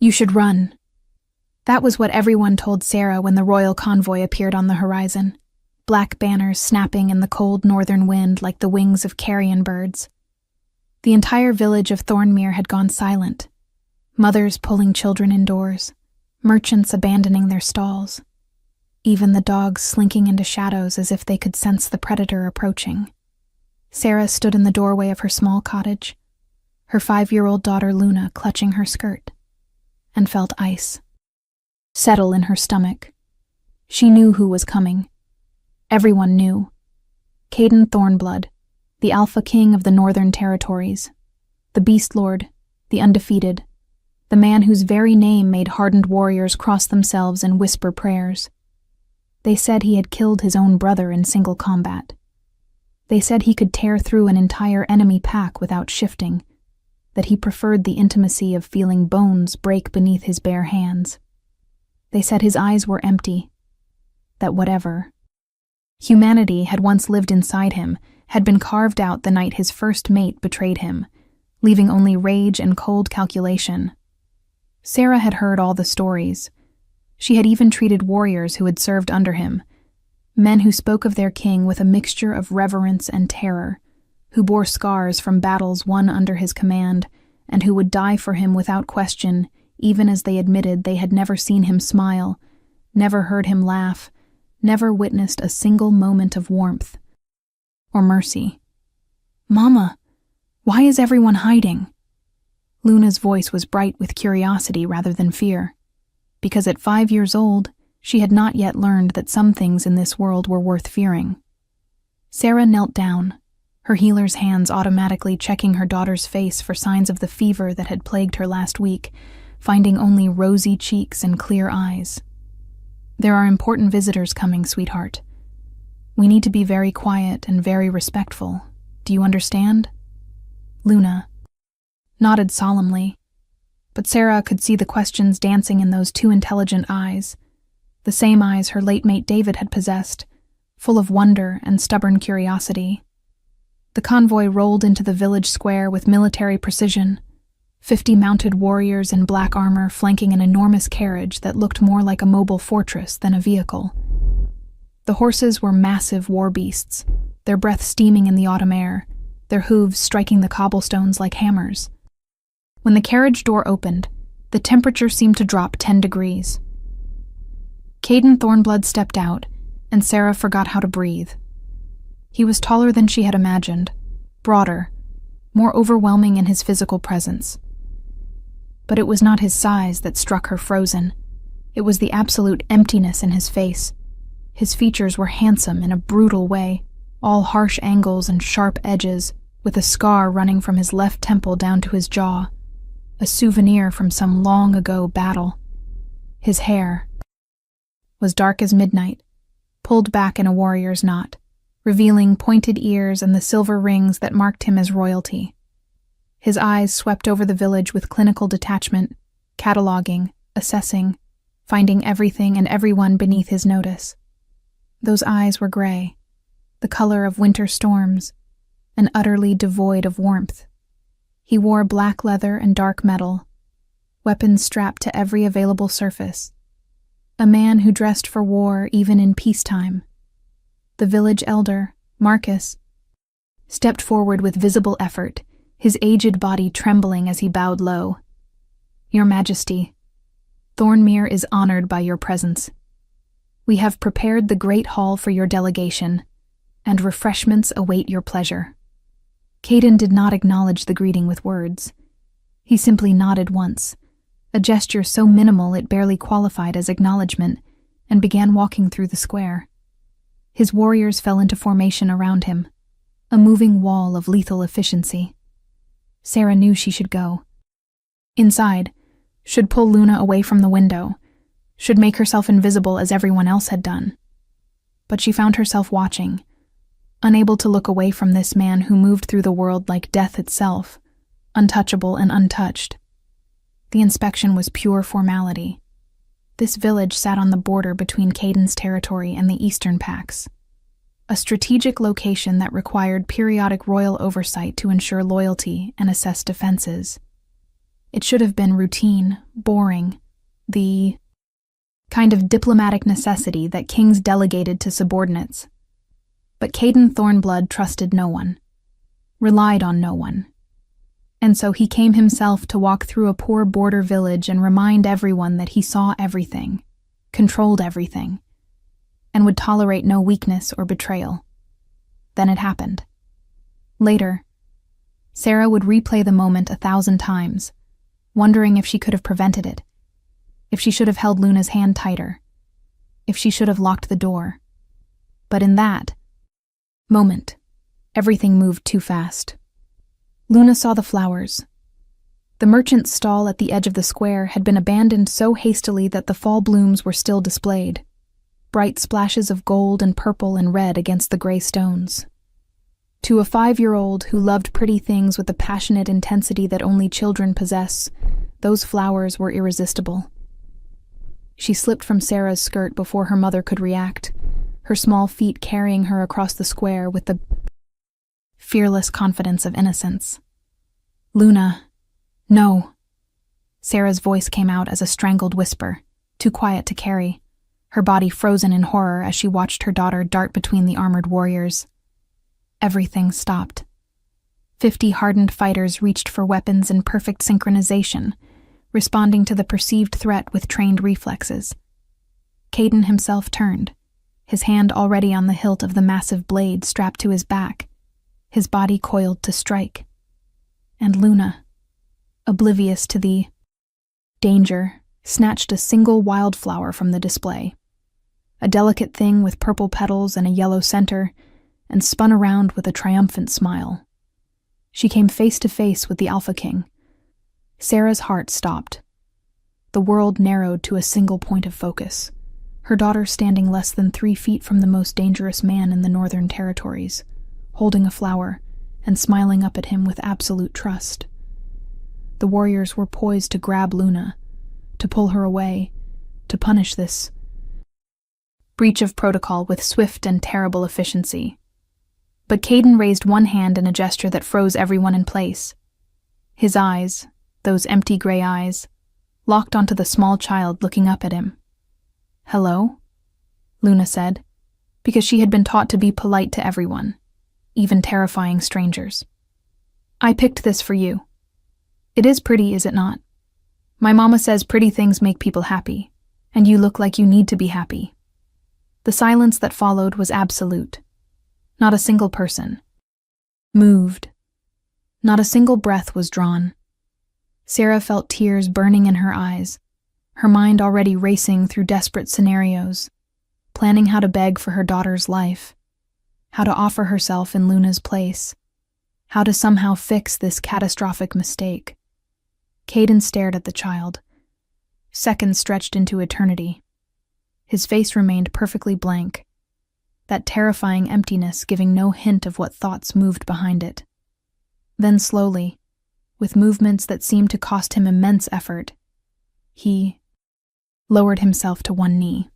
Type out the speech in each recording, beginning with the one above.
You should run." That was what everyone told Sarah when the royal convoy appeared on the horizon, black banners snapping in the cold northern wind like the wings of carrion birds. The entire village of Thornmere had gone silent, mothers pulling children indoors, merchants abandoning their stalls, even the dogs slinking into shadows as if they could sense the predator approaching. Sarah stood in the doorway of her small cottage, her 5-year-old daughter Luna clutching her skirt, and felt ice settle in her stomach. She knew who was coming. Everyone knew. Caden Thornblood, the Alpha King of the Northern Territories, the Beast Lord, the undefeated, the man whose very name made hardened warriors cross themselves and whisper prayers. They said he had killed his own brother in single combat. They said he could tear through an entire enemy pack without shifting, that he preferred the intimacy of feeling bones break beneath his bare hands. They said his eyes were empty, that whatever humanity had once lived inside him had been carved out the night his first mate betrayed him, leaving only rage and cold calculation. Sarah had heard all the stories. She had even treated warriors who had served under him, men who spoke of their king with a mixture of reverence and terror, who bore scars from battles won under his command, and who would die for him without question, even as they admitted they had never seen him smile, never heard him laugh, never witnessed a single moment of warmth or mercy. "Mama, why is everyone hiding?" Luna's voice was bright with curiosity rather than fear, because at 5 years old, she had not yet learned that some things in this world were worth fearing. Sarah knelt down, her healer's hands automatically checking her daughter's face for signs of the fever that had plagued her last week, finding only rosy cheeks and clear eyes. "There are important visitors coming, sweetheart. We need to be very quiet and very respectful. Do you understand?" Luna nodded solemnly, but Sarah could see the questions dancing in those two intelligent eyes, the same eyes her late mate David had possessed, full of wonder and stubborn curiosity. The convoy rolled into the village square with military precision, 50 mounted warriors in black armor flanking an enormous carriage that looked more like a mobile fortress than a vehicle. The horses were massive war beasts, their breath steaming in the autumn air, their hooves striking the cobblestones like hammers. When the carriage door opened, the temperature seemed to drop 10 degrees. Caden Thornblood stepped out, and Sarah forgot how to breathe. He was taller than she had imagined, broader, more overwhelming in his physical presence. But it was not his size that struck her frozen. It was the absolute emptiness in his face. His features were handsome in a brutal way, all harsh angles and sharp edges, with a scar running from his left temple down to his jaw, a souvenir from some long-ago battle. His hair was dark as midnight, pulled back in a warrior's knot, revealing pointed ears and the silver rings that marked him as royalty. His eyes swept over the village with clinical detachment, cataloging, assessing, finding everything and everyone beneath his notice. Those eyes were gray, the color of winter storms, and utterly devoid of warmth. He wore black leather and dark metal, weapons strapped to every available surface. A man who dressed for war even in peacetime. The village elder, Marcus, stepped forward with visible effort, his aged body trembling as he bowed low. "Your Majesty, Thornmere is honored by your presence. We have prepared the great hall for your delegation, and refreshments await your pleasure." Caden did not acknowledge the greeting with words. He simply nodded once, a gesture so minimal it barely qualified as acknowledgement, and began walking through the square. His warriors fell into formation around him, a moving wall of lethal efficiency. Sarah knew she should go. Inside, should pull Luna away from the window, should make herself invisible as everyone else had done. But she found herself watching, unable to look away from this man who moved through the world like death itself, untouchable and untouched. The inspection was pure formality. This village sat on the border between Caden's territory and the Eastern Pax, a strategic location that required periodic royal oversight to ensure loyalty and assess defenses. It should have been routine, boring, the kind of diplomatic necessity that kings delegated to subordinates. But Caden Thornblood trusted no one, relied on no one. And so he came himself to walk through a poor border village and remind everyone that he saw everything, controlled everything, and would tolerate no weakness or betrayal. Then it happened. Later, Sarah would replay the moment 1,000 times, wondering if she could have prevented it, if she should have held Luna's hand tighter, if she should have locked the door. But in that moment, everything moved too fast. Luna saw the flowers. The merchant's stall at the edge of the square had been abandoned so hastily that the fall blooms were still displayed, bright splashes of gold and purple and red against the gray stones. To a 5-year-old who loved pretty things with the passionate intensity that only children possess, those flowers were irresistible. She slipped from Sarah's skirt before her mother could react, her small feet carrying her across the square with the fearless confidence of innocence. "Luna, no." Sarah's voice came out as a strangled whisper, too quiet to carry, her body frozen in horror as she watched her daughter dart between the armored warriors. Everything stopped. 50 hardened fighters reached for weapons in perfect synchronization, responding to the perceived threat with trained reflexes. Caden himself turned, his hand already on the hilt of the massive blade strapped to his back, his body coiled to strike. And Luna, oblivious to the danger, snatched a single wildflower from the display, a delicate thing with purple petals and a yellow center, and spun around with a triumphant smile. She came face to face with the Alpha King. Sarah's heart stopped. The world narrowed to a single point of focus, her daughter standing less than 3 feet from the most dangerous man in the Northern Territories, holding a flower and smiling up at him with absolute trust. The warriors were poised to grab Luna, to pull her away, to punish this breach of protocol with swift and terrible efficiency. But Caden raised one hand in a gesture that froze everyone in place. His eyes, those empty gray eyes, locked onto the small child looking up at him. "Hello?" Luna said, because she had been taught to be polite to everyone, even terrifying strangers. "I picked this for you. It is pretty, is it not? My mama says pretty things make people happy, and you look like you need to be happy." The silence that followed was absolute. Not a single person moved. Not a single breath was drawn. Sarah felt tears burning in her eyes, her mind already racing through desperate scenarios, planning how to beg for her daughter's life, how to offer herself in Luna's place, how to somehow fix this catastrophic mistake. Caden stared at the child. Seconds stretched into eternity. His face remained perfectly blank, that terrifying emptiness giving no hint of what thoughts moved behind it. Then slowly, with movements that seemed to cost him immense effort, he lowered himself to one knee.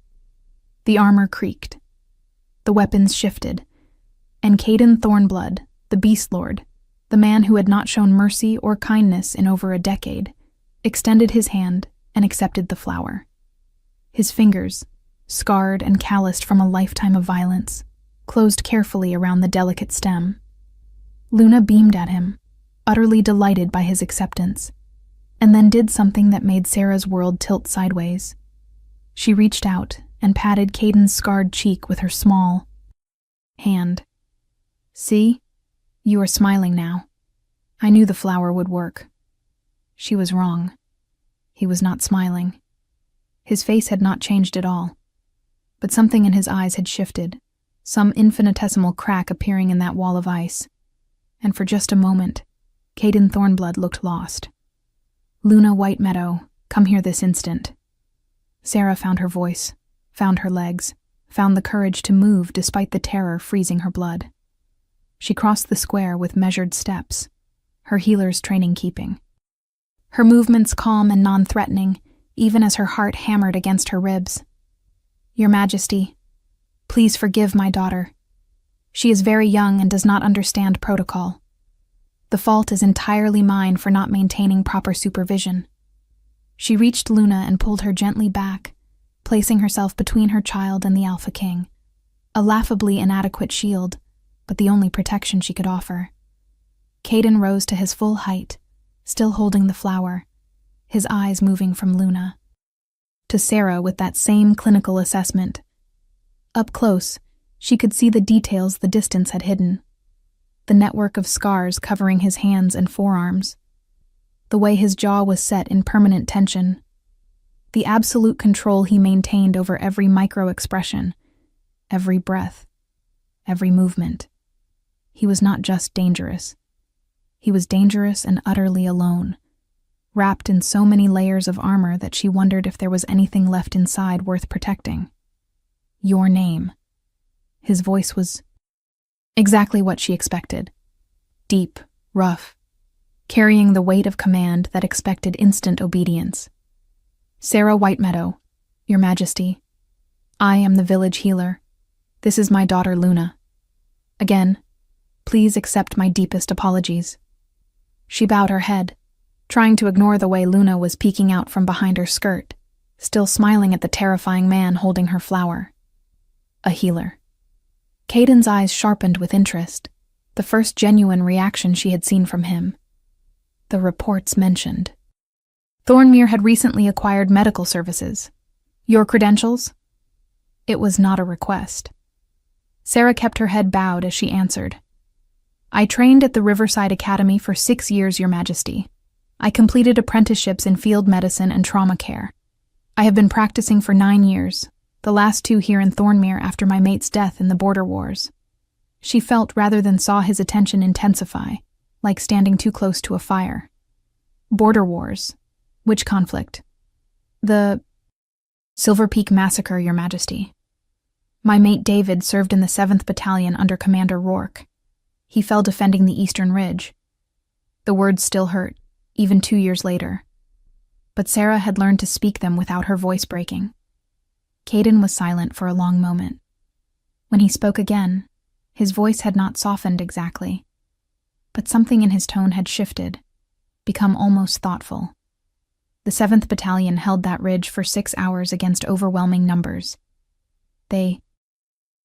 The armor creaked. The weapons shifted, and Caden Thornblood, the Beast Lord, the man who had not shown mercy or kindness in over a decade, extended his hand and accepted the flower. His fingers, scarred and calloused from a lifetime of violence, closed carefully around the delicate stem. Luna beamed at him, utterly delighted by his acceptance, and then did something that made Sarah's world tilt sideways. She reached out and patted Caden's scarred cheek with her small hand. "See? You are smiling now. I knew the flower would work." She was wrong. He was not smiling. His face had not changed at all. But something in his eyes had shifted, some infinitesimal crack appearing in that wall of ice. And for just a moment, Caden Thornblood looked lost. "Luna Whitemeadow, come here this instant." Sarah found her voice, found her legs, found the courage to move despite the terror freezing her blood. She crossed the square with measured steps, her healer's training keeping. Her movements calm and non-threatening, even as her heart hammered against her ribs. "Your Majesty, please forgive my daughter. She is very young and does not understand protocol." The fault is entirely mine for not maintaining proper supervision." She reached Luna and pulled her gently back, placing herself between her child and the Alpha King. A laughably inadequate shield, but the only protection she could offer. Caden rose to his full height, still holding the flower, his eyes moving from Luna to Sarah with that same clinical assessment. Up close, she could see the details the distance had hidden. The network of scars covering his hands and forearms. The way his jaw was set in permanent tension. The absolute control he maintained over every micro-expression, every breath, every movement. He was not just dangerous. He was dangerous and utterly alone, wrapped in so many layers of armor that she wondered if there was anything left inside worth protecting. "Your name." His voice was exactly what she expected. Deep, rough, carrying the weight of command that expected instant obedience. "Sarah Whitemeadow, Your Majesty. I am the village healer. This is my daughter Luna. Again, please accept my deepest apologies." She bowed her head, trying to ignore the way Luna was peeking out from behind her skirt, still smiling at the terrifying man holding her flower. A healer. Caden's eyes sharpened with interest, the first genuine reaction she had seen from him. The reports mentioned. Thornmere had recently acquired medical services. "Your credentials?" It was not a request. Sarah kept her head bowed as she answered. "I trained at the Riverside Academy for 6 years, Your Majesty. I completed apprenticeships in field medicine and trauma care. I have been practicing for 9 years, the last 2 here in Thornmere after my mate's death in the border wars." She felt rather than saw his attention intensify, like standing too close to a fire. "Border wars? Which conflict?" "The Silver Peak Massacre, Your Majesty. My mate David served in the 7th Battalion under Commander Rourke. He fell defending the Eastern Ridge." The words still hurt, even 2 years later. But Sarah had learned to speak them without her voice breaking. Caden was silent for a long moment. When he spoke again, his voice had not softened exactly, but something in his tone had shifted, become almost thoughtful. The 7th Battalion held that ridge for 6 hours against overwhelming numbers. They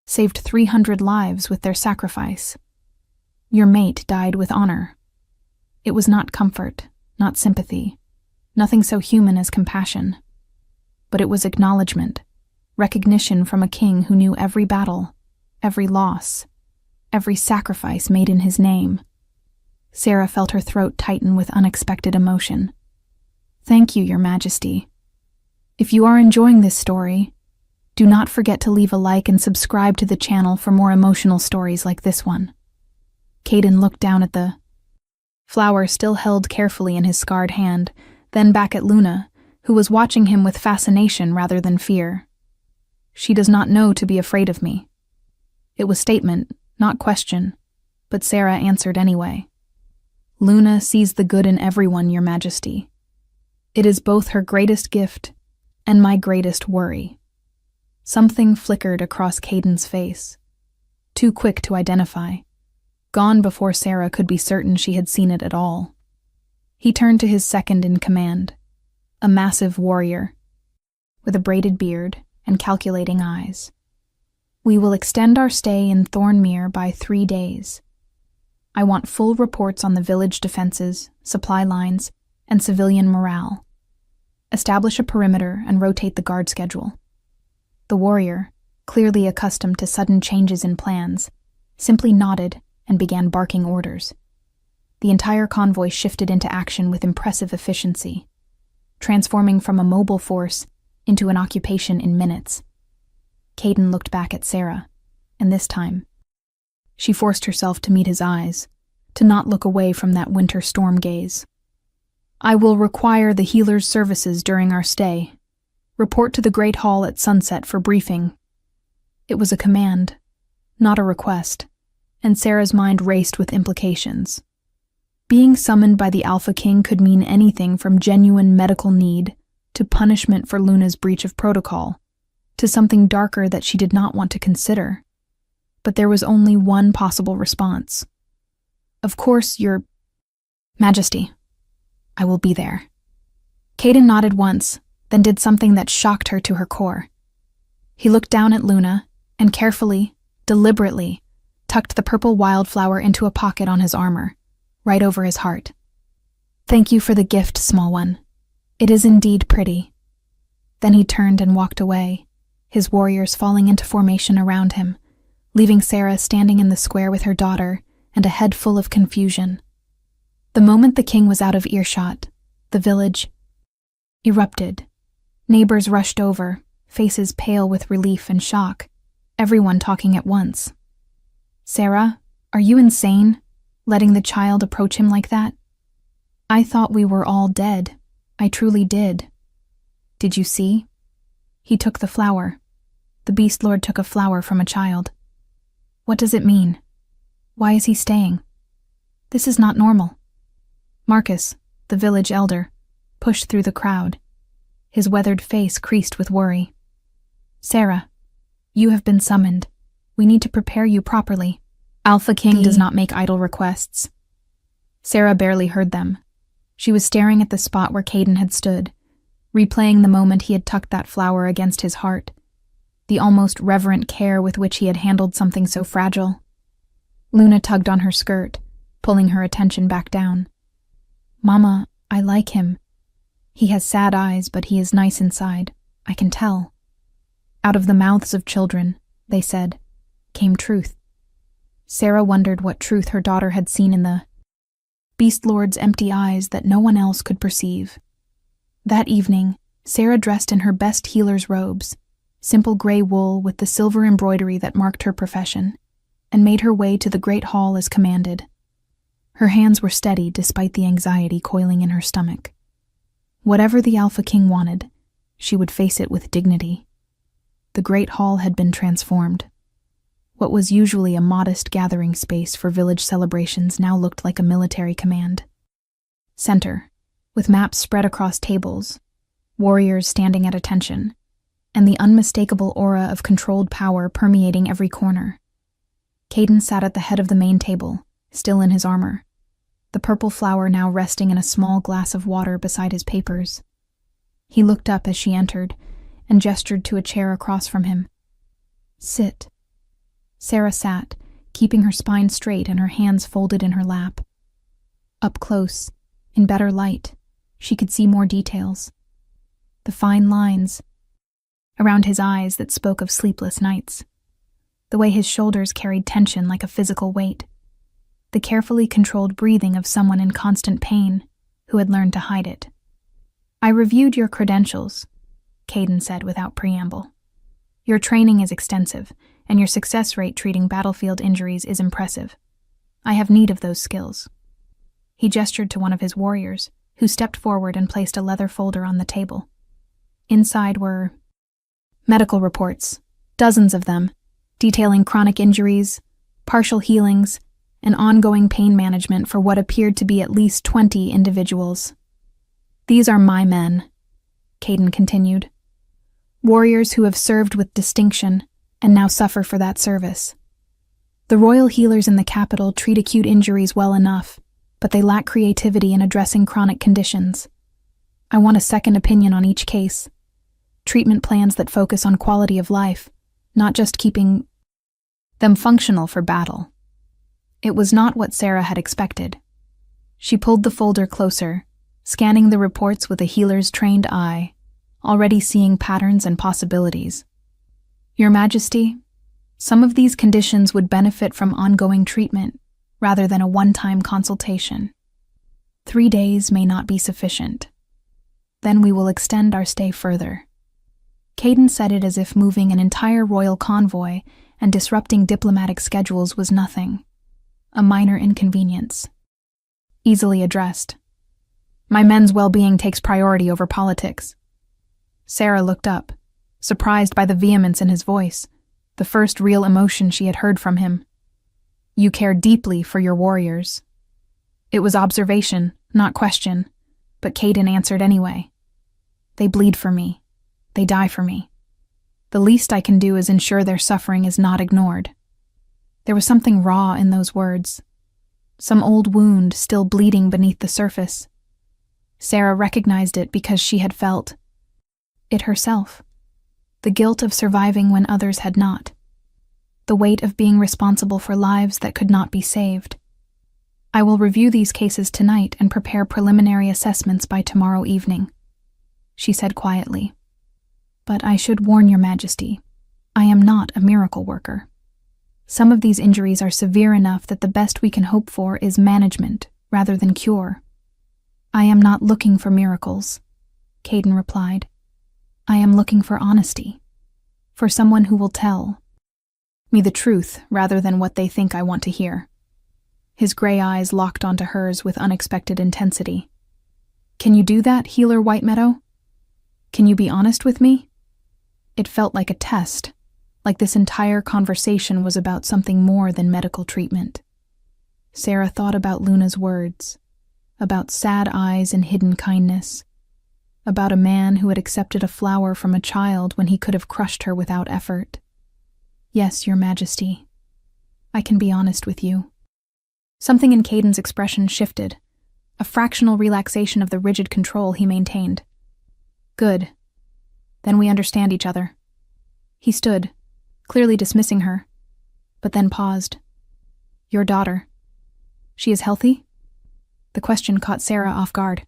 saved 300 lives with their sacrifice. Your mate died with honor. It was not comfort, not sympathy, nothing so human as compassion. But it was acknowledgement, recognition from a king who knew every battle, every loss, every sacrifice made in his name. Sarah felt her throat tighten with unexpected emotion. "Thank you, Your Majesty. If you are enjoying this story, do not forget to leave a like and subscribe to the channel for more emotional stories like this one." Caden looked down at the flower still held carefully in his scarred hand, then back at Luna, who was watching him with fascination rather than fear. "She does not know to be afraid of me." It was statement, not question, but Sarah answered anyway. "Luna sees the good in everyone, Your Majesty. It is both her greatest gift and my greatest worry." Something flickered across Caden's face, too quick to identify, gone before Sarah could be certain she had seen it at all. He turned to his second in command, a massive warrior, with a braided beard and calculating eyes. "We will extend our stay in Thornmere by 3 days. I want full reports on the village defenses, supply lines, and civilian morale. Establish a perimeter and rotate the guard schedule." The warrior, clearly accustomed to sudden changes in plans, simply nodded and began barking orders. The entire convoy shifted into action with impressive efficiency, transforming from a mobile force into an occupation in minutes. Caden looked back at Sarah, and this time, she forced herself to meet his eyes, to not look away from that winter storm gaze. "I will require the healer's services during our stay. Report to the Great Hall at sunset for briefing." It was a command, not a request, and Sarah's mind raced with implications. Being summoned by the Alpha King could mean anything from genuine medical need to punishment for Luna's breach of protocol, to something darker that she did not want to consider. But there was only one possible response. "Of course, Your Majesty, I will be there. Caden nodded once, then did something that shocked her to her core. He looked down at Luna and carefully, deliberately, tucked the purple wildflower into a pocket on his armor, right over his heart. Thank you for the gift, small one. It is indeed pretty. Then he turned and walked away, his warriors falling into formation around him, leaving Sarah standing in the square with her daughter and a head full of confusion. The moment the king was out of earshot, the village erupted. Neighbors rushed over, faces pale with relief and shock, everyone talking at once. Sarah, are you insane, letting the child approach him like that? I thought we were all dead. I truly did. Did you see? He took the flower. The Beast Lord took a flower from a child. What does it mean? Why is he staying? This is not normal. Marcus, the village elder, pushed through the crowd. His weathered face creased with worry. Sarah, you have been summoned. We need to prepare you properly. Alpha King does not make idle requests. Sarah barely heard them. She was staring at the spot where Caden had stood, replaying the moment he had tucked that flower against his heart, the almost reverent care with which he had handled something so fragile. Luna tugged on her skirt, pulling her attention back down. Mama, I like him. He has sad eyes, but he is nice inside. I can tell. Out of the mouths of children, they said, came truth. Sarah wondered what truth her daughter had seen in the Beast Lord's empty eyes that no one else could perceive. That evening, Sarah dressed in her best healer's robes, simple gray wool with the silver embroidery that marked her profession, and made her way to the great hall as commanded. Her hands were steady despite the anxiety coiling in her stomach. Whatever the Alpha King wanted, she would face it with dignity. The great hall had been transformed. What was usually a modest gathering space for village celebrations now looked like a military command. Center, with maps spread across tables, warriors standing at attention, and the unmistakable aura of controlled power permeating every corner. Caden sat at the head of the main table, still in his armor, the purple flower now resting in a small glass of water beside his papers. He looked up as she entered and gestured to a chair across from him. Sit. Sarah sat, keeping her spine straight and her hands folded in her lap. Up close, in better light, she could see more details. The fine lines around his eyes that spoke of sleepless nights. The way his shoulders carried tension like a physical weight. The carefully controlled breathing of someone in constant pain who had learned to hide it. I reviewed your credentials, Caden said without preamble. Your training is extensive, and your success rate treating battlefield injuries is impressive. I have need of those skills. He gestured to one of his warriors, who stepped forward and placed a leather folder on the table. Inside were medical reports, dozens of them, detailing chronic injuries, partial healings, and ongoing pain management for what appeared to be at least 20 individuals. These are my men, Caden continued. Warriors who have served with distinction and now suffer for that service. The royal healers in the capital treat acute injuries well enough, but they lack creativity in addressing chronic conditions. I want a second opinion on each case. Treatment plans that focus on quality of life, not just keeping them functional for battle. It was not what Sarah had expected. She pulled the folder closer, scanning the reports with a healer's trained eye, already seeing patterns and possibilities. Your Majesty, some of these conditions would benefit from ongoing treatment rather than a one-time consultation. 3 days may not be sufficient. Then we will extend our stay further. Caden said it as if moving an entire royal convoy and disrupting diplomatic schedules was nothing. A minor inconvenience. Easily addressed. My men's well-being takes priority over politics. Sarah looked up, surprised by the vehemence in his voice, the first real emotion she had heard from him. You care deeply for your warriors. It was observation, not question, but Caden answered anyway. They bleed for me. They die for me. The least I can do is ensure their suffering is not ignored. There was something raw in those words. some old wound still bleeding beneath the surface. Sarah recognized it because she had felt it herself. The guilt of surviving when others had not. The weight of being responsible for lives that could not be saved. I will review these cases tonight and prepare preliminary assessments by tomorrow evening, she said quietly. But I should warn your Majesty, I am not a miracle worker. Some of these injuries are severe enough that the best we can hope for is management rather than cure. I am not looking for miracles, Caden replied. I am looking for honesty, for someone who will tell me the truth rather than what they think I want to hear. His gray eyes locked onto hers with unexpected intensity. Can you do that, Healer Whitemeadow? Can you be honest with me? It felt like a test, like this entire conversation was about something more than medical treatment. Sarah thought about Luna's words, about sad eyes and hidden kindness, about a man who had accepted a flower from a child when he could have crushed her without effort. Yes, Your Majesty, I can be honest with you. Something in Caden's expression shifted, a fractional relaxation of the rigid control he maintained. Good. Then we understand each other. He stood, clearly dismissing her, but then paused. Your daughter. She is healthy? The question caught Sarah off guard.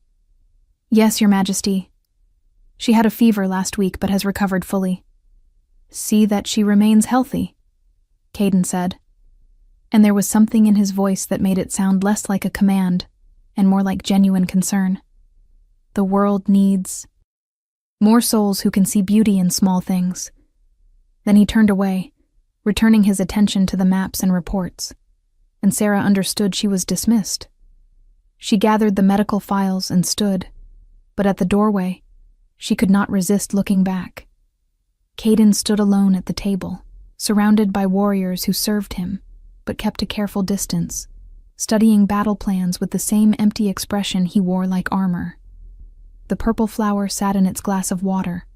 Yes, Your Majesty. She had a fever last week but has recovered fully. See that she remains healthy, Caden said. And there was something in his voice that made it sound less like a command and more like genuine concern. The world needs more souls who can see beauty in small things. Then he turned away, returning his attention to the maps and reports, and Sarah understood she was dismissed. She gathered the medical files and stood, but at the doorway, she could not resist looking back. Caden stood alone at the table, surrounded by warriors who served him, but kept a careful distance, studying battle plans with the same empty expression he wore like armor. The purple flower sat in its glass of water,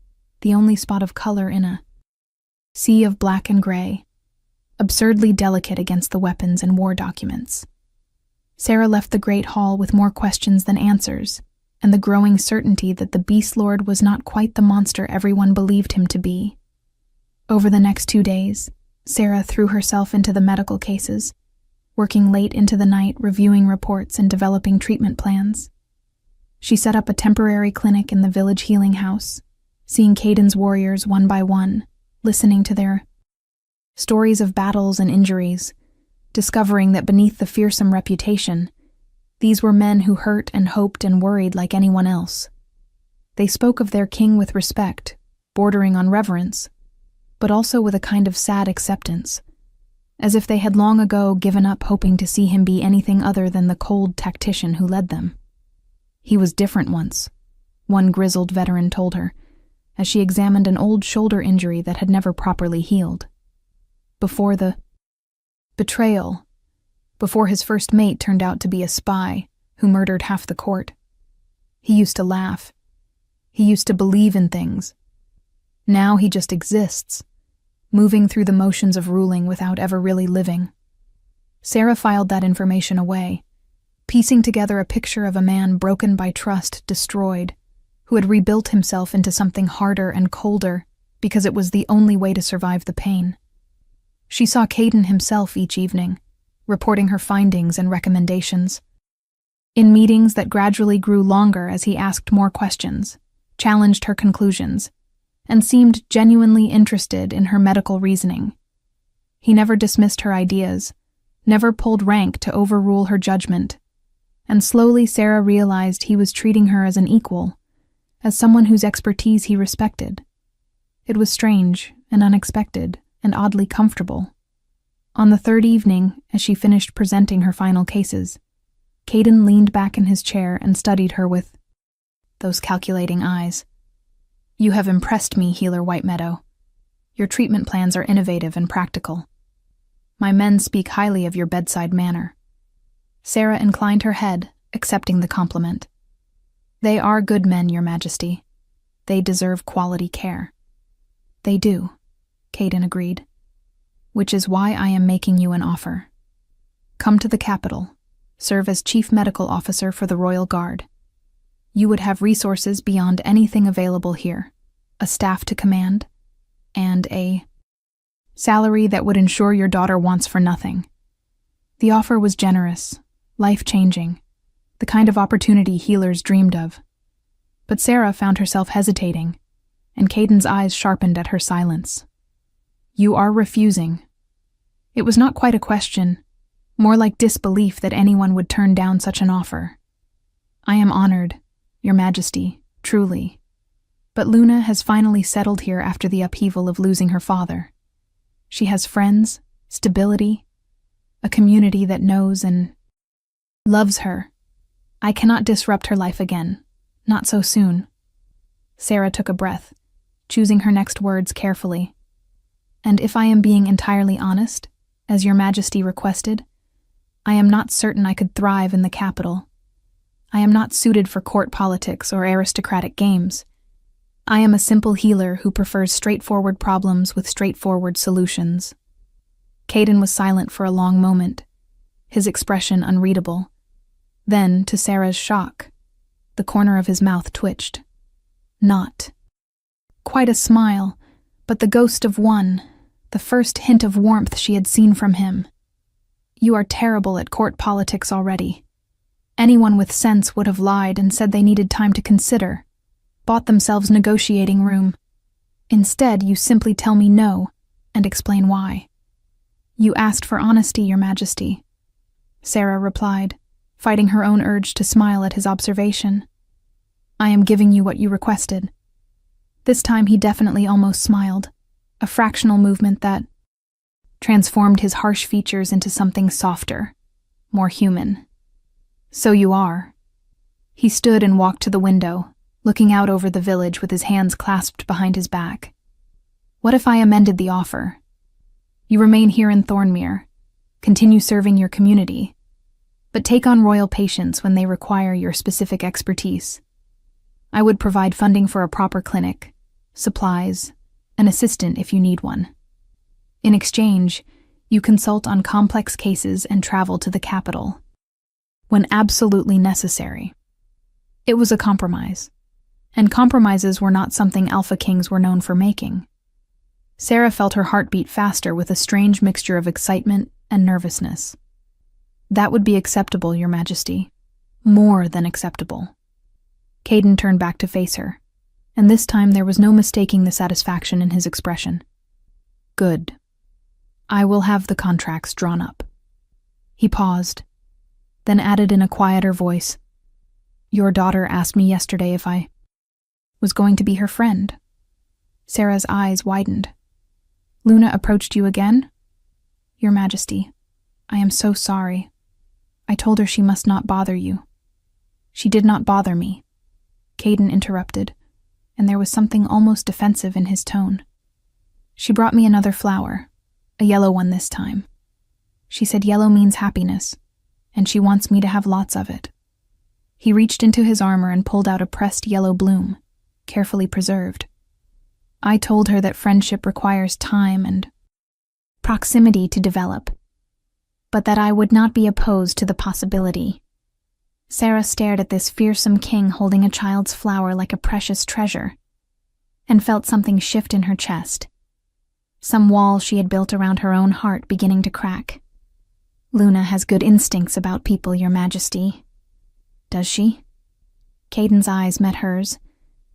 the only spot of color in a sea of black and gray, absurdly delicate against the weapons and war documents. Sarah left the great hall with more questions than answers, and the growing certainty that the Beast Lord was not quite the monster everyone believed him to be. Over the next 2 days, Sarah threw herself into the medical cases, working late into the night reviewing reports and developing treatment plans. She set up a temporary clinic in the village healing house, seeing Caden's warriors one by one, listening to their stories of battles and injuries, discovering that beneath the fearsome reputation, these were men who hurt and hoped and worried like anyone else. They spoke of their king with respect, bordering on reverence, but also with a kind of sad acceptance, as if they had long ago given up hoping to see him be anything other than the cold tactician who led them. He was different once, one grizzled veteran told her, as she examined an old shoulder injury that had never properly healed. Before the betrayal, before his first mate turned out to be a spy who murdered half the court, he used to laugh. He used to believe in things. Now he just exists, moving through the motions of ruling without ever really living. Sarah filed that information away, piecing together a picture of a man broken by trust, destroyed, who had rebuilt himself into something harder and colder because it was the only way to survive the pain. She saw Caden himself each evening, reporting her findings and recommendations. In meetings that gradually grew longer as he asked more questions, challenged her conclusions, and seemed genuinely interested in her medical reasoning. He never dismissed her ideas, never pulled rank to overrule her judgment, and slowly Sarah realized he was treating her as an equal, as someone whose expertise he respected. It was strange and unexpected and oddly comfortable. On the third evening, as she finished presenting her final cases, Caden leaned back in his chair and studied her with those calculating eyes. You have impressed me, Healer Whitemeadow. Your treatment plans are innovative and practical. My men speak highly of your bedside manner. Sarah inclined her head, accepting the compliment. They are good men, Your Majesty. They deserve quality care. They do, Caden agreed. Which is why I am making you an offer. Come to the capital, serve as chief medical officer for the Royal Guard. You would have resources beyond anything available here, a staff to command, and a salary that would ensure your daughter wants for nothing. The offer was generous, life-changing, the kind of opportunity healers dreamed of. But Sarah found herself hesitating, and Caden's eyes sharpened at her silence. You are refusing. It was not quite a question, more like disbelief that anyone would turn down such an offer. I am honored, Your Majesty, truly. But Luna has finally settled here after the upheaval of losing her father. She has friends, stability, a community that knows and loves her. I cannot disrupt her life again, not so soon. Sarah took a breath, choosing her next words carefully. And if I am being entirely honest, as Your Majesty requested, I am not certain I could thrive in the capital. I am not suited for court politics or aristocratic games. I am a simple healer who prefers straightforward problems with straightforward solutions. Caden was silent for a long moment, his expression unreadable. Then, to Sarah's shock, the corner of his mouth twitched. Not quite a smile, but the ghost of one, the first hint of warmth she had seen from him. You are terrible at court politics already. Anyone with sense would have lied and said they needed time to consider, bought themselves negotiating room. Instead, you simply tell me no, and explain why. You asked for honesty, Your Majesty, Sarah replied, fighting her own urge to smile at his observation. I am giving you what you requested. This time he definitely almost smiled, a fractional movement that transformed his harsh features into something softer, more human. So you are. He stood and walked to the window, looking out over the village with his hands clasped behind his back. What if I amended the offer? You remain here in Thornmere, continue serving your community, but take on royal patients when they require your specific expertise. I would provide funding for a proper clinic, supplies, an assistant if you need one. In exchange, you consult on complex cases and travel to the capital when absolutely necessary. It was a compromise, and compromises were not something Alpha Kings were known for making. Sarah felt her heart beat faster with a strange mixture of excitement and nervousness. That would be acceptable, Your Majesty. More than acceptable. Caden turned back to face her, and this time there was no mistaking the satisfaction in his expression. Good. I will have the contracts drawn up. He paused, then added in a quieter voice, Your daughter asked me yesterday if I was going to be her friend. Sarah's eyes widened. Luna approached you again? Your Majesty, I am so sorry. I told her she must not bother you. She did not bother me, Caden interrupted, and there was something almost defensive in his tone. She brought me another flower, a yellow one this time. She said yellow means happiness, and she wants me to have lots of it. He reached into his armor and pulled out a pressed yellow bloom, carefully preserved. I told her that friendship requires time and proximity to develop, but that I would not be opposed to the possibility. Sarah stared at this fearsome king holding a child's flower like a precious treasure, and felt something shift in her chest. Some wall she had built around her own heart beginning to crack. Luna has good instincts about people, Your Majesty. Does she? Caden's eyes met hers,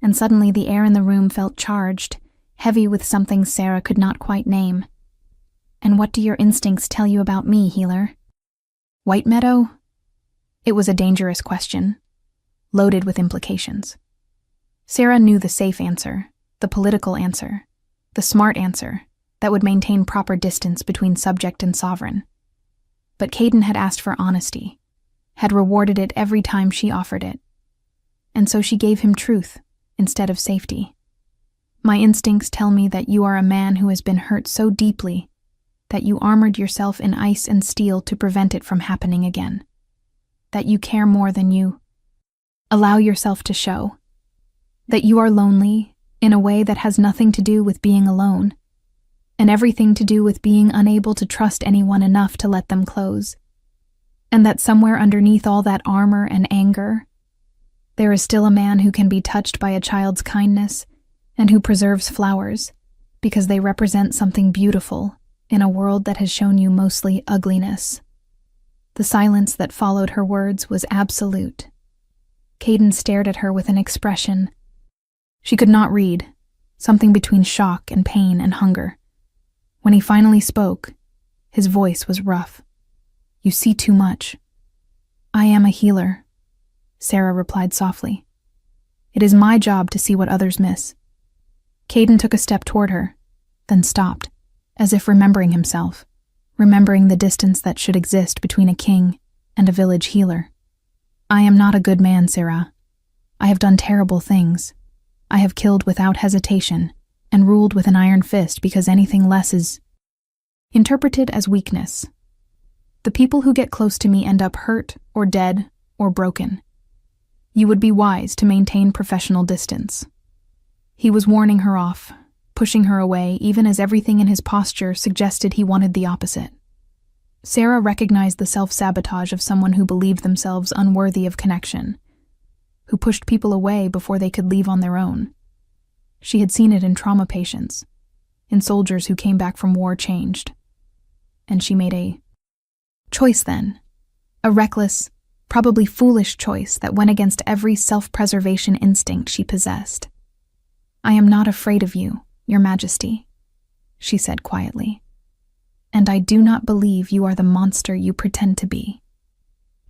and suddenly the air in the room felt charged, heavy with something Sarah could not quite name. And what do your instincts tell you about me, healer? White Meadow? It was a dangerous question, loaded with implications. Sarah knew the safe answer, the political answer, the smart answer that would maintain proper distance between subject and sovereign. But Caden had asked for honesty, had rewarded it every time she offered it. And so she gave him truth instead of safety. My instincts tell me that you are a man who has been hurt so deeply that you armored yourself in ice and steel to prevent it from happening again. That you care more than you allow yourself to show. That you are lonely in a way that has nothing to do with being alone, and everything to do with being unable to trust anyone enough to let them close. And that somewhere underneath all that armor and anger, there is still a man who can be touched by a child's kindness and who preserves flowers because they represent something beautiful in a world that has shown you mostly ugliness. The silence that followed her words was absolute. Caden stared at her with an expression she could not read, something between shock and pain and hunger. When he finally spoke, his voice was rough. "You see too much." "I am a healer," Sarah replied softly. "It is my job to see what others miss." Caden took a step toward her, then stopped, as if remembering himself, remembering the distance that should exist between a king and a village healer. "I am not a good man, Sarah. I have done terrible things. I have killed without hesitation and ruled with an iron fist because anything less is interpreted as weakness. The people who get close to me end up hurt or dead or broken. You would be wise to maintain professional distance." He was warning her off, pushing her away even as everything in his posture suggested he wanted the opposite. Sarah recognized the self-sabotage of someone who believed themselves unworthy of connection, who pushed people away before they could leave on their own. She had seen it in trauma patients, in soldiers who came back from war changed. And she made a choice then, a reckless, probably foolish choice that went against every self-preservation instinct she possessed. "I am not afraid of you, Your Majesty," she said quietly. "And I do not believe you are the monster you pretend to be."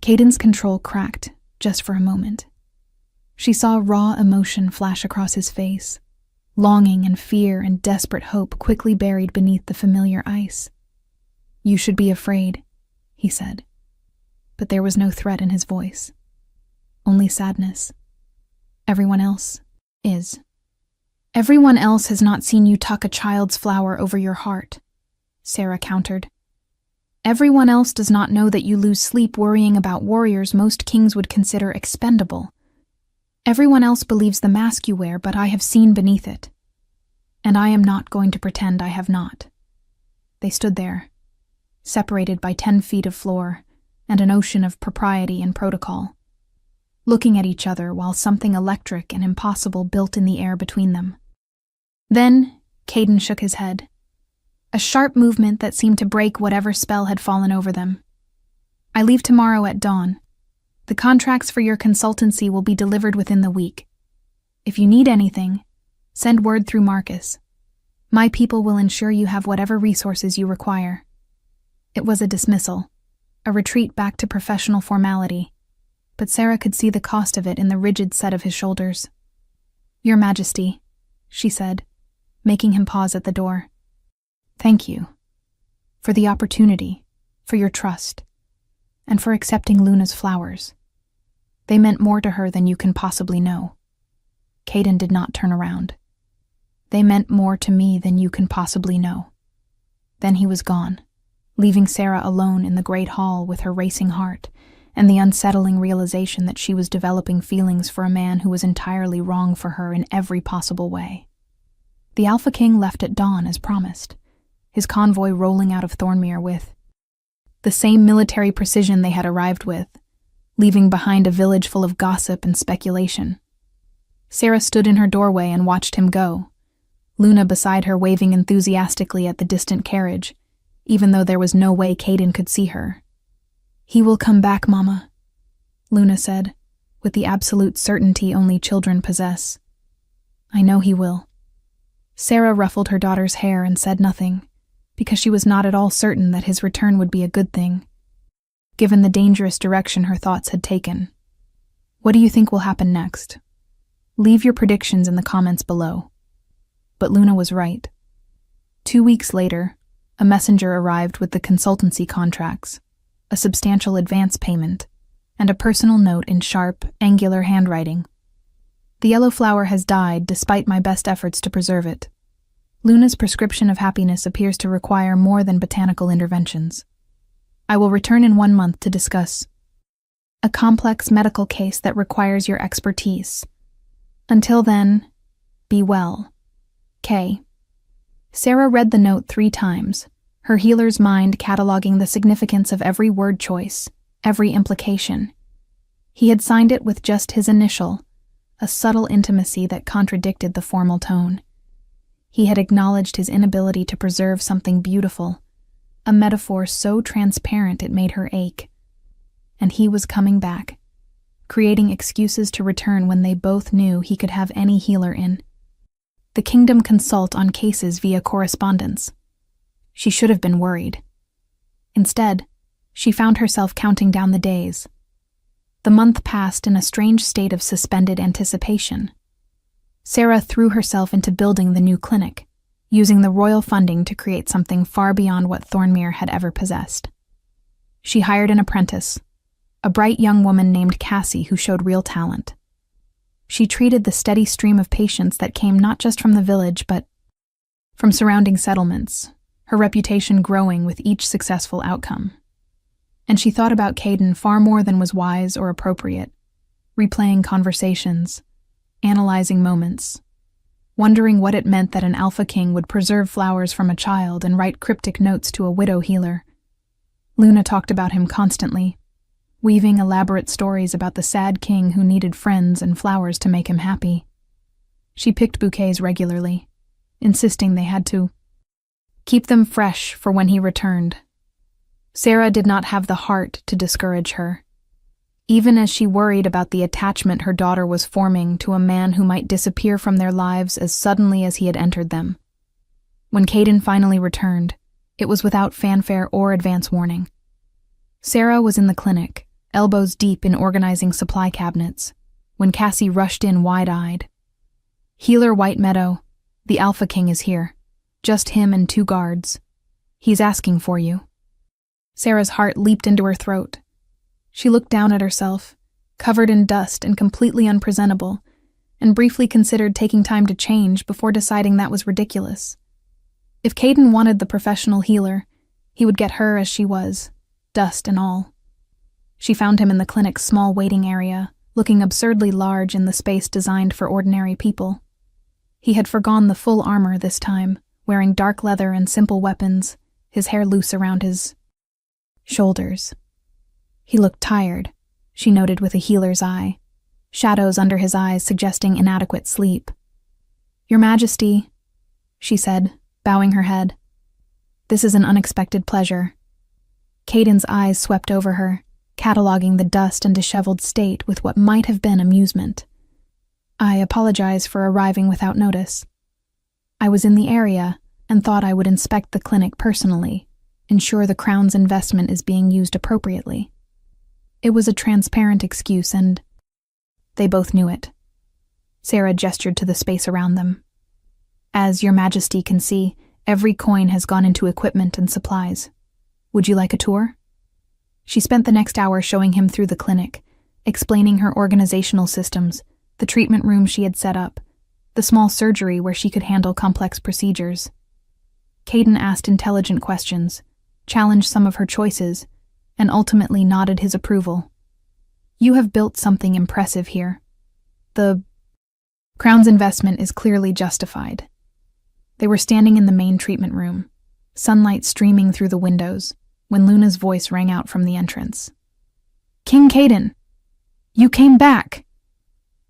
Caden's control cracked, just for a moment. She saw raw emotion flash across his face, longing and fear and desperate hope quickly buried beneath the familiar ice. "You should be afraid," he said. But there was no threat in his voice, only sadness. "Everyone else is. Everyone else has not seen you tuck a child's flower over your heart," Sarah countered. "Everyone else does not know that you lose sleep worrying about warriors most kings would consider expendable. Everyone else believes the mask you wear, but I have seen beneath it. And I am not going to pretend I have not." They stood there, separated by 10 feet of floor and an ocean of propriety and protocol, looking at each other while something electric and impossible built in the air between them. Then Caden shook his head, a sharp movement that seemed to break whatever spell had fallen over them. "I leave tomorrow at dawn. The contracts for your consultancy will be delivered within the week. If you need anything, send word through Marcus. My people will ensure you have whatever resources you require." It was a dismissal, a retreat back to professional formality, but Sarah could see the cost of it in the rigid set of his shoulders. "Your Majesty," she said, making him pause at the door. "Thank you. For the opportunity, for your trust, and for accepting Luna's flowers. They meant more to her than you can possibly know." Caden did not turn around. "They meant more to me than you can possibly know." Then he was gone, leaving Sarah alone in the great hall with her racing heart and the unsettling realization that she was developing feelings for a man who was entirely wrong for her in every possible way. The Alpha King left at dawn as promised, his convoy rolling out of Thornmere with the same military precision they had arrived with, leaving behind a village full of gossip and speculation. Sarah stood in her doorway and watched him go, Luna beside her waving enthusiastically at the distant carriage, even though there was no way Caden could see her. "He will come back, Mama," Luna said, with the absolute certainty only children possess. "I know he will." Sarah ruffled her daughter's hair and said nothing, because she was not at all certain that his return would be a good thing, given the dangerous direction her thoughts had taken. "What do you think will happen next? Leave your predictions in the comments below." But Luna was right. 2 weeks later, a messenger arrived with the consultancy contracts, a substantial advance payment, and a personal note in sharp, angular handwriting. "The yellow flower has died despite my best efforts to preserve it. Luna's prescription of happiness appears to require more than botanical interventions. I will return in 1 month to discuss a complex medical case that requires your expertise. Until then, be well. K." Sarah read the note 3 times, her healer's mind cataloging the significance of every word choice, every implication. He had signed it with just his initial, a subtle intimacy that contradicted the formal tone. He had acknowledged his inability to preserve something beautiful, a metaphor so transparent it made her ache. And he was coming back, creating excuses to return when they both knew he could have any healer in. The kingdom consult on cases via correspondence. She should have been worried. Instead, she found herself counting down the days. The month passed in a strange state of suspended anticipation. Sarah threw herself into building the new clinic, using the royal funding to create something far beyond what Thornmere had ever possessed. She hired an apprentice, a bright young woman named Cassie who showed real talent. She treated the steady stream of patients that came not just from the village but from surrounding settlements, her reputation growing with each successful outcome. And she thought about Caden far more than was wise or appropriate, replaying conversations, analyzing moments, wondering what it meant that an alpha king would preserve flowers from a child and write cryptic notes to a widow healer. Luna talked about him constantly, weaving elaborate stories about the sad king who needed friends and flowers to make him happy. She picked bouquets regularly, insisting they had to keep them fresh for when he returned. Sarah did not have the heart to discourage her, even as she worried about the attachment her daughter was forming to a man who might disappear from their lives as suddenly as he had entered them. When Caden finally returned, it was without fanfare or advance warning. Sarah was in the clinic, elbows deep in organizing supply cabinets, when Cassie rushed in wide-eyed. "Healer White Meadow, the Alpha King is here. Just him and 2 guards. He's asking for you." Sarah's heart leaped into her throat. She looked down at herself, covered in dust and completely unpresentable, and briefly considered taking time to change before deciding that was ridiculous. If Caden wanted the professional healer, he would get her as she was, dust and all. She found him in the clinic's small waiting area, looking absurdly large in the space designed for ordinary people. He had forgone the full armor this time, wearing dark leather and simple weapons, his hair loose around his shoulders. He looked tired, she noted with a healer's eye, shadows under his eyes suggesting inadequate sleep. "Your Majesty," she said, bowing her head. "This is an unexpected pleasure." Caden's eyes swept over her, cataloging the dust and disheveled state with what might have been amusement. "I apologize for arriving without notice. I was in the area and thought I would inspect the clinic personally, ensure the Crown's investment is being used appropriately." It was a transparent excuse, and they both knew it. Sarah gestured to the space around them. "As Your Majesty can see, every coin has gone into equipment and supplies. Would you like a tour?" She spent the next hour showing him through the clinic, explaining her organizational systems, the treatment room she had set up, the small surgery where she could handle complex procedures. Caden asked intelligent questions, challenged some of her choices, and ultimately nodded his approval. "You have built something impressive here. The Crown's investment is clearly justified." They were standing in the main treatment room, sunlight streaming through the windows, when Luna's voice rang out from the entrance. "King Caden! You came back!"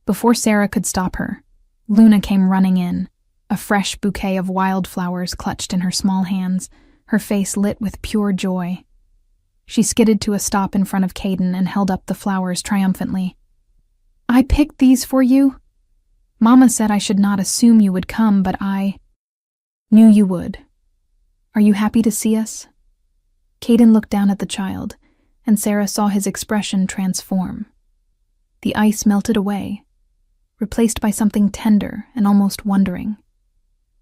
Before Sarah could stop her, Luna came running in, a fresh bouquet of wildflowers clutched in her small hands, her face lit with pure joy. She skidded to a stop in front of Caden and held up the flowers triumphantly. "I picked these for you. Mama said I should not assume you would come, but I knew you would. Are you happy to see us?" Caden looked down at the child, and Sarah saw his expression transform. The ice melted away, replaced by something tender and almost wondering.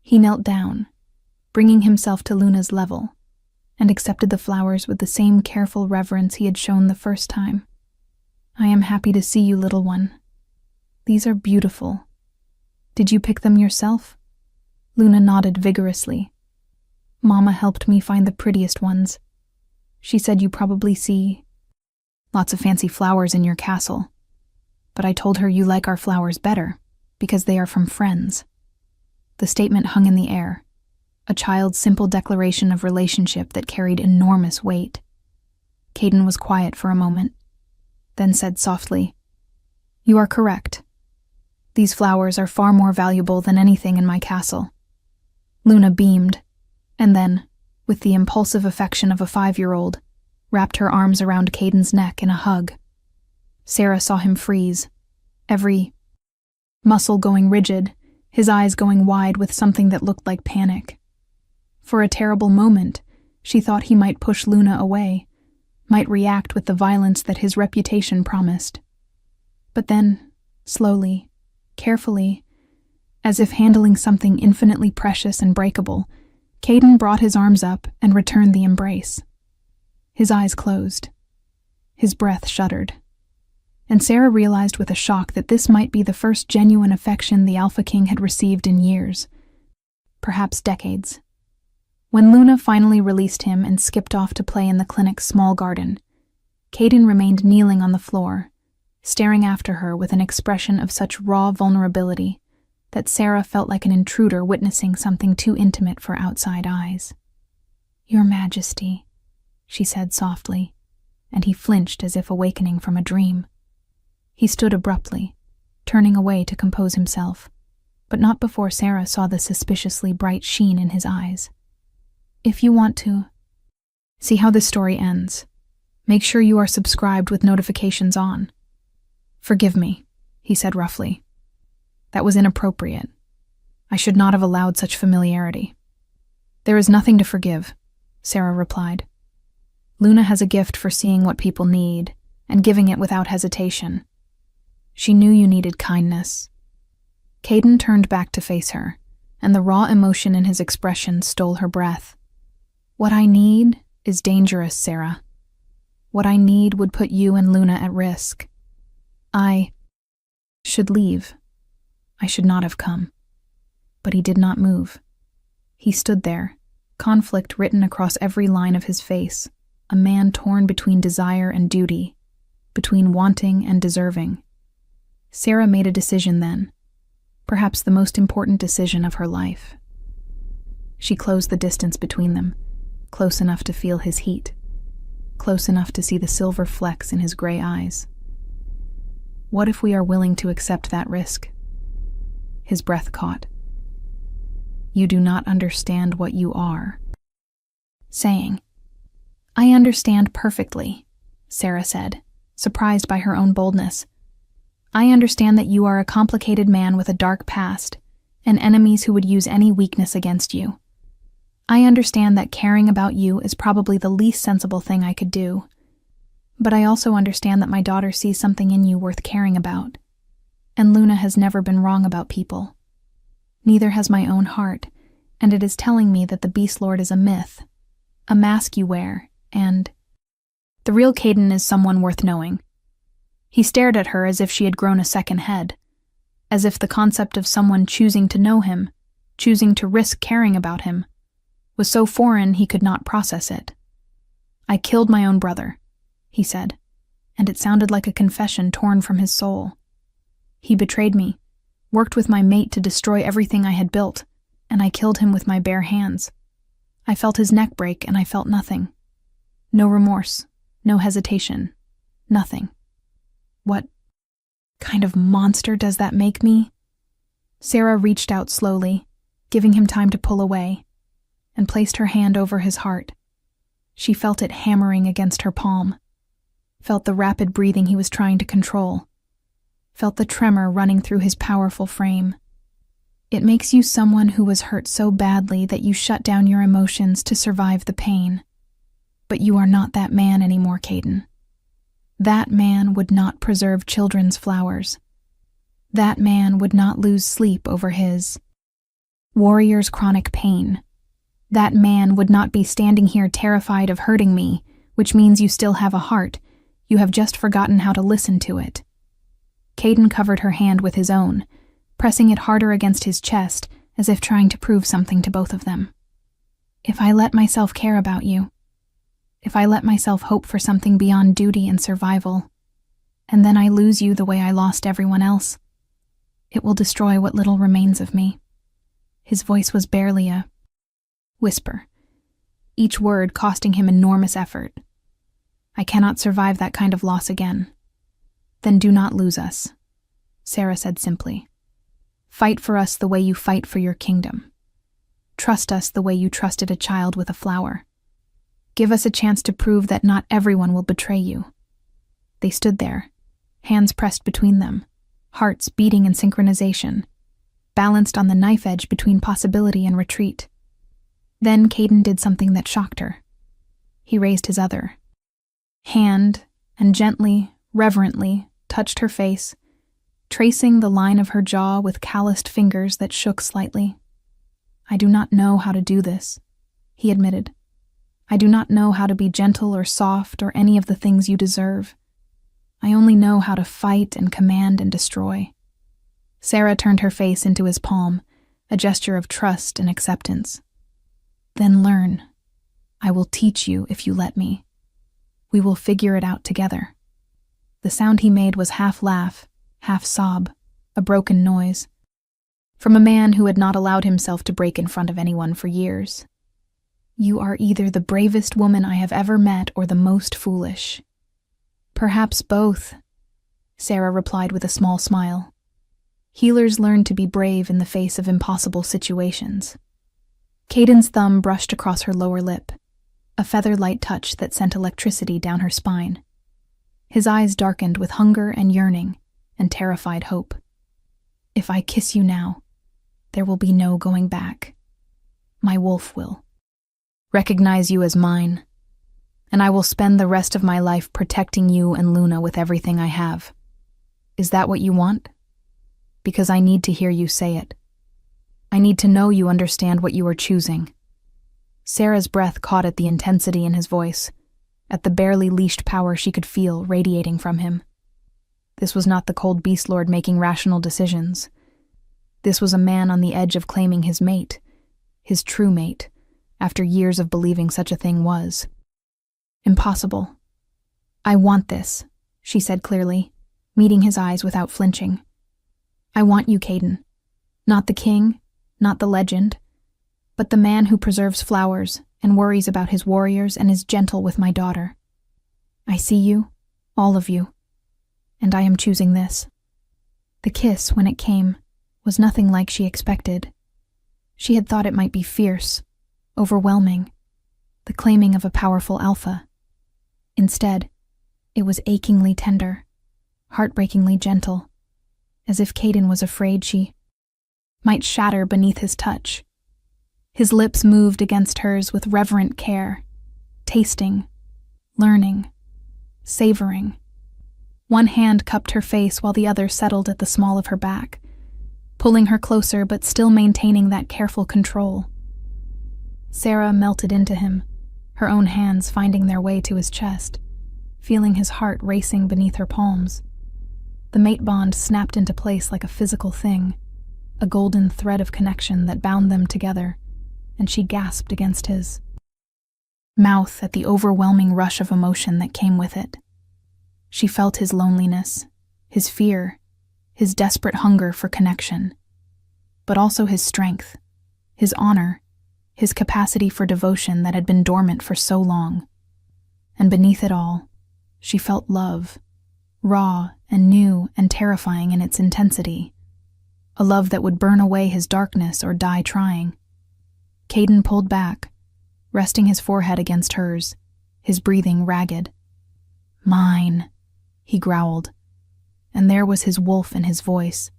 He knelt down, bringing himself to Luna's level, and accepted the flowers with the same careful reverence he had shown the first time. "I am happy to see you, little one. These are beautiful. Did you pick them yourself?" Luna nodded vigorously. "Mama helped me find the prettiest ones. She said you probably see lots of fancy flowers in your castle, but I told her you like our flowers better because they are from friends." The statement hung in the air, a child's simple declaration of relationship that carried enormous weight. Caden was quiet for a moment, then said softly, "You are correct. These flowers are far more valuable than anything in my castle." Luna beamed, and then, with the impulsive affection of a 5-year-old, wrapped her arms around Caden's neck in a hug. Sarah saw him freeze, every muscle going rigid, his eyes going wide with something that looked like panic. For a terrible moment, she thought he might push Luna away, might react with the violence that his reputation promised. But then, slowly, carefully, as if handling something infinitely precious and breakable, Caden brought his arms up and returned the embrace. His eyes closed. His breath shuddered. And Sarah realized with a shock that this might be the first genuine affection the Alpha King had received in years, perhaps decades. When Luna finally released him and skipped off to play in the clinic's small garden, Caden remained kneeling on the floor, staring after her with an expression of such raw vulnerability that Sarah felt like an intruder witnessing something too intimate for outside eyes. "Your Majesty," she said softly, and he flinched as if awakening from a dream. He stood abruptly, turning away to compose himself, but not before Sarah saw the suspiciously bright sheen in his eyes. "If you want to see how this story ends, make sure you are subscribed with notifications on." "Forgive me," he said roughly. "That was inappropriate. I should not have allowed such familiarity." "There is nothing to forgive," Sarah replied. "Luna has a gift for seeing what people need and giving it without hesitation. She knew you needed kindness." Caden turned back to face her, and the raw emotion in his expression stole her breath. "What I need is dangerous, Sarah. What I need would put you and Luna at risk. I should leave. I should not have come." But he did not move. He stood there, conflict written across every line of his face, a man torn between desire and duty, between wanting and deserving. Sarah made a decision then, perhaps the most important decision of her life. She closed the distance between them, close enough to feel his heat, close enough to see the silver flecks in his gray eyes. What if we are willing to accept that risk? His breath caught. "You do not understand what you are." Saying, "I understand perfectly," Sarah said, surprised by her own boldness. "I understand that you are a complicated man with a dark past, and enemies who would use any weakness against you. I understand that caring about you is probably the least sensible thing I could do. But I also understand that my daughter sees something in you worth caring about. And Luna has never been wrong about people. Neither has my own heart, and it is telling me that the Beast Lord is a myth, a mask you wear, and the real Caden is someone worth knowing." He stared at her as if she had grown a second head, as if the concept of someone choosing to know him, choosing to risk caring about him, was so foreign he could not process it. "I killed my own brother," he said, and it sounded like a confession torn from his soul. "He betrayed me, worked with my mate to destroy everything I had built, and I killed him with my bare hands. I felt his neck break and I felt nothing. No remorse, no hesitation, nothing. What kind of monster does that make me?" Sarah reached out slowly, giving him time to pull away, and placed her hand over his heart. She felt it hammering against her palm, felt the rapid breathing he was trying to control, felt the tremor running through his powerful frame. It makes you someone who was hurt so badly that you shut down your emotions to survive the pain. But you are not that man anymore, Caden. That man would not preserve children's flowers. That man would not lose sleep over his warrior's chronic pain. That man would not be standing here terrified of hurting me, which means you still have a heart. You have just forgotten how to listen to it. Caden covered her hand with his own, pressing it harder against his chest, as if trying to prove something to both of them. "If I let myself care about you, if I let myself hope for something beyond duty and survival, and then I lose you the way I lost everyone else, it will destroy what little remains of me." His voice was barely a whisper, each word costing him enormous effort. I cannot survive that kind of loss again." "Then do not lose us," Sarah said simply. "Fight for us the way you fight for your kingdom. Trust us the way you trusted a child with a flower. Give us a chance to prove that not everyone will betray you." They stood there, hands pressed between them, hearts beating in synchronization, balanced on the knife edge between possibility and retreat. Then Caden did something that shocked her. He raised his other hand and gently, reverently, touched her face, tracing the line of her jaw with calloused fingers that shook slightly. "I do not know how to do this," he admitted. "I do not know how to be gentle or soft or any of the things you deserve. I only know how to fight and command and destroy." Sarah turned her face into his palm, a gesture of trust and acceptance. "Then learn. I will teach you if you let me. We will figure it out together." The sound he made was half laugh, half sob, a broken noise, from a man who had not allowed himself to break in front of anyone for years. "You are either the bravest woman I have ever met or the most foolish." "Perhaps both," Sarah replied with a small smile. "Healers learn to be brave in the face of impossible situations." Caden's thumb brushed across her lower lip, a feather-light touch that sent electricity down her spine. His eyes darkened with hunger and yearning and terrified hope. "If I kiss you now, there will be no going back. My wolf will recognize you as mine, and I will spend the rest of my life protecting you and Luna with everything I have. Is that what you want? Because I need to hear you say it. I need to know you understand what you are choosing." Sarah's breath caught at the intensity in his voice, at the barely leashed power she could feel radiating from him. This was not the cold beast lord making rational decisions. This was a man on the edge of claiming his mate, his true mate, after years of believing such a thing was. "Impossible. I want this," she said clearly, meeting his eyes without flinching. "I want you, Caden. Not the king, not the legend, but the man who preserves flowers and worries about his warriors and is gentle with my daughter. I see you, all of you, and I am choosing this." The kiss, when it came, was nothing like she expected. She had thought it might be fierce, overwhelming, the claiming of a powerful alpha. Instead, it was achingly tender, heartbreakingly gentle, as if Caden was afraid she might shatter beneath his touch. His lips moved against hers with reverent care, tasting, learning, savoring. One hand cupped her face while the other settled at the small of her back, pulling her closer but still maintaining that careful control. Sarah melted into him, her own hands finding their way to his chest, feeling his heart racing beneath her palms. The mate bond snapped into place like a physical thing, a golden thread of connection that bound them together, and she gasped against his mouth at the overwhelming rush of emotion that came with it. She felt his loneliness, his fear, his desperate hunger for connection, but also his strength, his honor, his capacity for devotion that had been dormant for so long. And beneath it all, she felt love, raw and new and terrifying in its intensity, a love that would burn away his darkness or die trying. Caden pulled back, resting his forehead against hers, his breathing ragged. "Mine," he growled, and there was his wolf in his voice,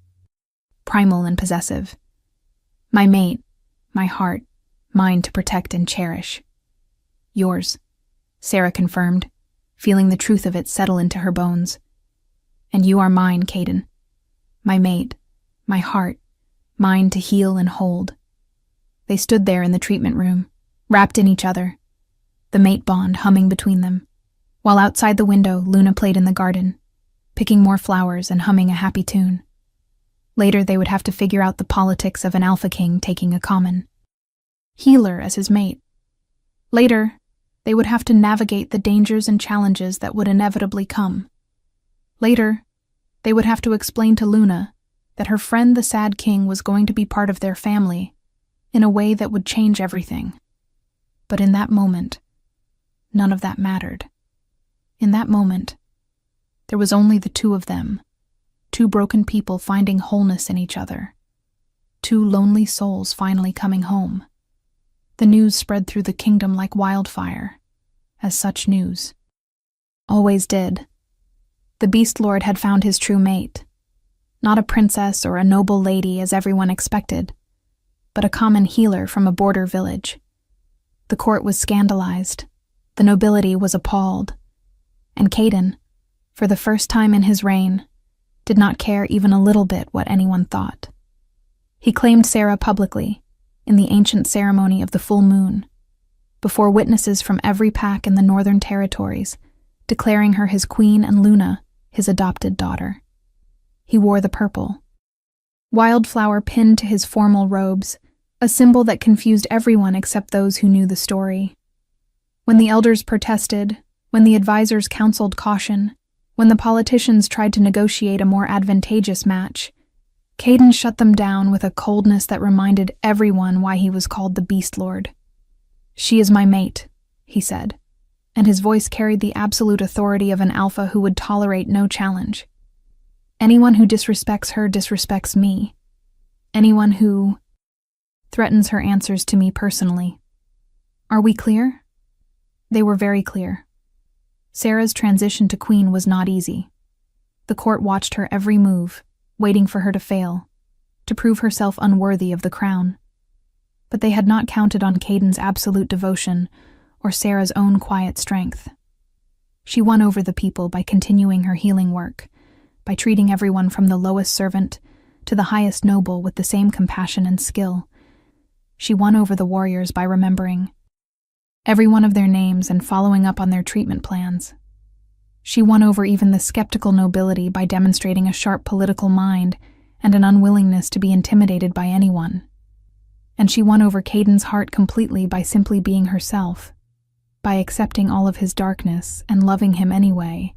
primal and possessive. "My mate, my heart, mine to protect and cherish." "Yours," Sarah confirmed, feeling the truth of it settle into her bones. "And you are mine, Caden. My mate, my heart, mine to heal and hold." They stood there in the treatment room, wrapped in each other, the mate bond humming between them, while outside the window Luna played in the garden, picking more flowers and humming a happy tune. Later they would have to figure out the politics of an alpha king taking a common healer as his mate. Later, they would have to navigate the dangers and challenges that would inevitably come. Later, they would have to explain to Luna that her friend the Sad King was going to be part of their family in a way that would change everything. But in that moment, none of that mattered. In that moment, there was only the two of them, two broken people finding wholeness in each other, two lonely souls finally coming home. The news spread through the kingdom like wildfire, as such news always did. The Beast Lord had found his true mate, not a princess or a noble lady as everyone expected, but a common healer from a border village. The court was scandalized, the nobility was appalled, and Caden, for the first time in his reign, did not care even a little bit what anyone thought. He claimed Sarah publicly, in the ancient ceremony of the full moon, before witnesses from every pack in the northern territories, declaring her his queen and Luna his adopted daughter. He wore the purple wildflower pinned to his formal robes, a symbol that confused everyone except those who knew the story. When the elders protested, when the advisors counseled caution, when the politicians tried to negotiate a more advantageous match, Caden shut them down with a coldness that reminded everyone why he was called the Beast Lord. "She is my mate," he said, and his voice carried the absolute authority of an alpha who would tolerate no challenge. "Anyone who disrespects her disrespects me. Anyone who threatens her answers to me personally. Are we clear?" They were very clear. Sarah's transition to queen was not easy. The court watched her every move, waiting for her to fail, to prove herself unworthy of the crown. But they had not counted on Caden's absolute devotion or Sarah's own quiet strength. She won over the people by continuing her healing work, by treating everyone from the lowest servant to the highest noble with the same compassion and skill. She won over the warriors by remembering every one of their names and following up on their treatment plans. She won over even the skeptical nobility by demonstrating a sharp political mind and an unwillingness to be intimidated by anyone. And she won over Caden's heart completely by simply being herself, by accepting all of his darkness and loving him anyway,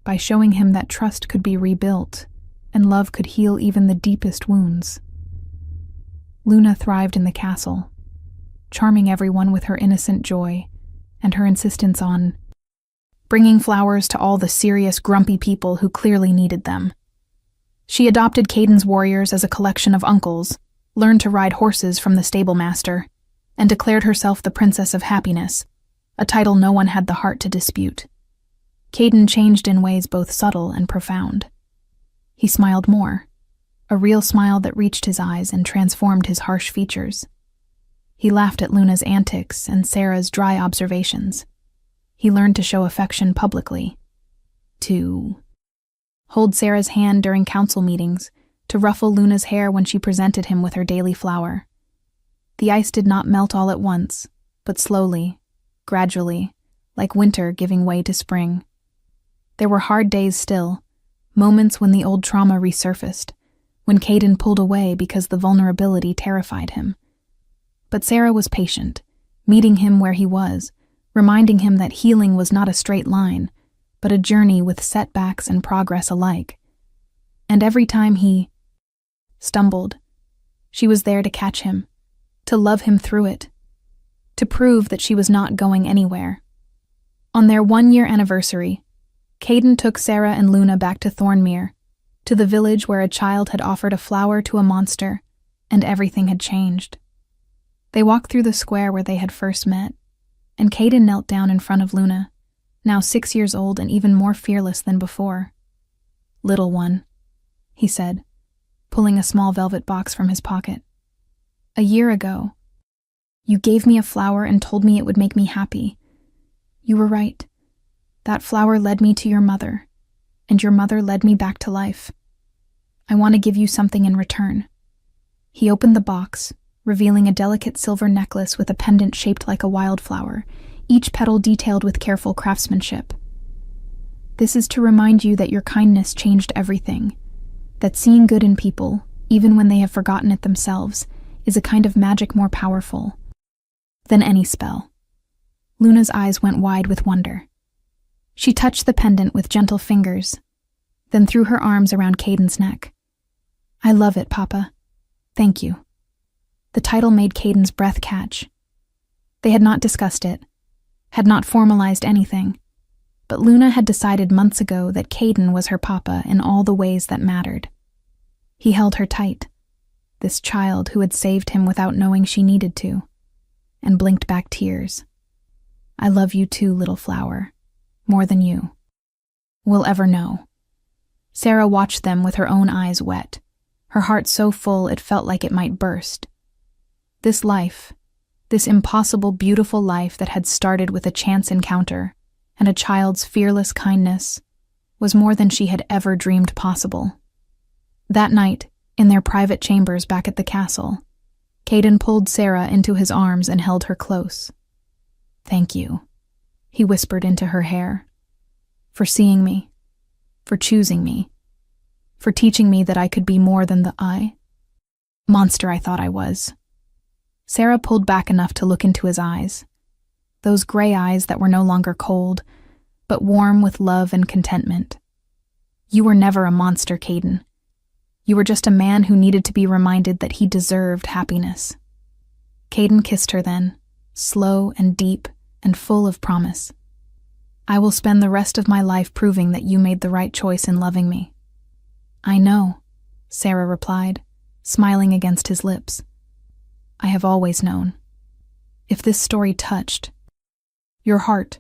by showing him that trust could be rebuilt and love could heal even the deepest wounds. Luna thrived in the castle, charming everyone with her innocent joy and her insistence on bringing flowers to all the serious, grumpy people who clearly needed them. She adopted Caden's warriors as a collection of uncles, learned to ride horses from the stable master, and declared herself the Princess of Happiness, a title no one had the heart to dispute. Caden changed in ways both subtle and profound. He smiled more, a real smile that reached his eyes and transformed his harsh features. He laughed at Luna's antics and Sarah's dry observations. He learned to show affection publicly, to hold Sarah's hand during council meetings, to ruffle Luna's hair when she presented him with her daily flower. The ice did not melt all at once, but slowly, gradually, like winter giving way to spring. There were hard days still, moments when the old trauma resurfaced, when Caden pulled away because the vulnerability terrified him. But Sarah was patient, meeting him where he was, reminding him that healing was not a straight line, but a journey with setbacks and progress alike. And every time he stumbled, she was there to catch him, to love him through it, to prove that she was not going anywhere. On their 1-year anniversary, Caden took Sarah and Luna back to Thornmere, to the village where a child had offered a flower to a monster, and everything had changed. They walked through the square where they had first met, and Caden knelt down in front of Luna, now 6 years old and even more fearless than before. "Little one," he said, pulling a small velvet box from his pocket. "A year ago, you gave me a flower and told me it would make me happy. You were right. That flower led me to your mother, and your mother led me back to life. I want to give you something in return." He opened the box, revealing a delicate silver necklace with a pendant shaped like a wildflower, each petal detailed with careful craftsmanship. "This is to remind you that your kindness changed everything, that seeing good in people, even when they have forgotten it themselves, is a kind of magic more powerful than any spell." Luna's eyes went wide with wonder. She touched the pendant with gentle fingers, then threw her arms around Caden's neck. "I love it, Papa. Thank you." The title made Caden's breath catch. They had not discussed it, had not formalized anything. But Luna had decided months ago that Caden was her papa in all the ways that mattered. He held her tight, this child who had saved him without knowing she needed to, and blinked back tears. I love you too, little flower, more than you will ever know. Sarah watched them with her own eyes wet, her heart so full it felt like it might burst. This life, this impossible, beautiful life that had started with a chance encounter and a child's fearless kindness, was more than she had ever dreamed possible. That night, in their private chambers back at the castle, Caden pulled Sarah into his arms and held her close. "Thank you," he whispered into her hair, "for seeing me, for choosing me, for teaching me that I could be more than the monster I thought I was." Sarah pulled back enough to look into his eyes, those gray eyes that were no longer cold, but warm with love and contentment. "You were never a monster, Caden. You were just a man who needed to be reminded that he deserved happiness." Caden kissed her then, slow and deep and full of promise. "I will spend the rest of my life proving that you made the right choice in loving me." "I know," Sarah replied, smiling against his lips. "I have always known. If this story touched your heart,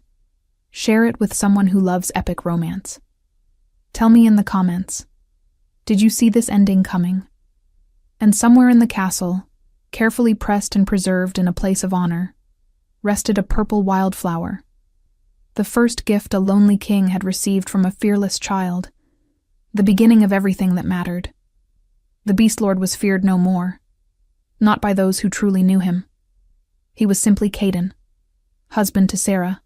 share it with someone who loves epic romance. Tell me in the comments, did you see this ending coming? And somewhere in the castle, carefully pressed and preserved in a place of honor, rested a purple wildflower, the first gift a lonely king had received from a fearless child, the beginning of everything that mattered. The Beast Lord was feared no more, not by those who truly knew him. He was simply Caden, husband to Sarah,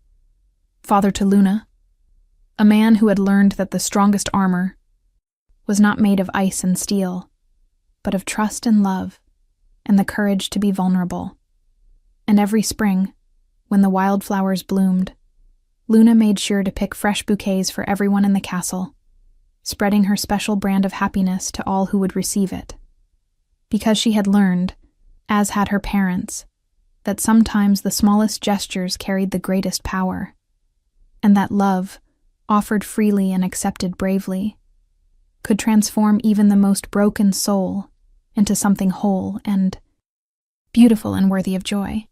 father to Luna, a man who had learned that the strongest armor was not made of ice and steel, but of trust and love, and the courage to be vulnerable. And every spring, when the wildflowers bloomed, Luna made sure to pick fresh bouquets for everyone in the castle, spreading her special brand of happiness to all who would receive it. Because she had learned, as had her parents, that sometimes the smallest gestures carried the greatest power, and that love, offered freely and accepted bravely, could transform even the most broken soul into something whole and beautiful and worthy of joy.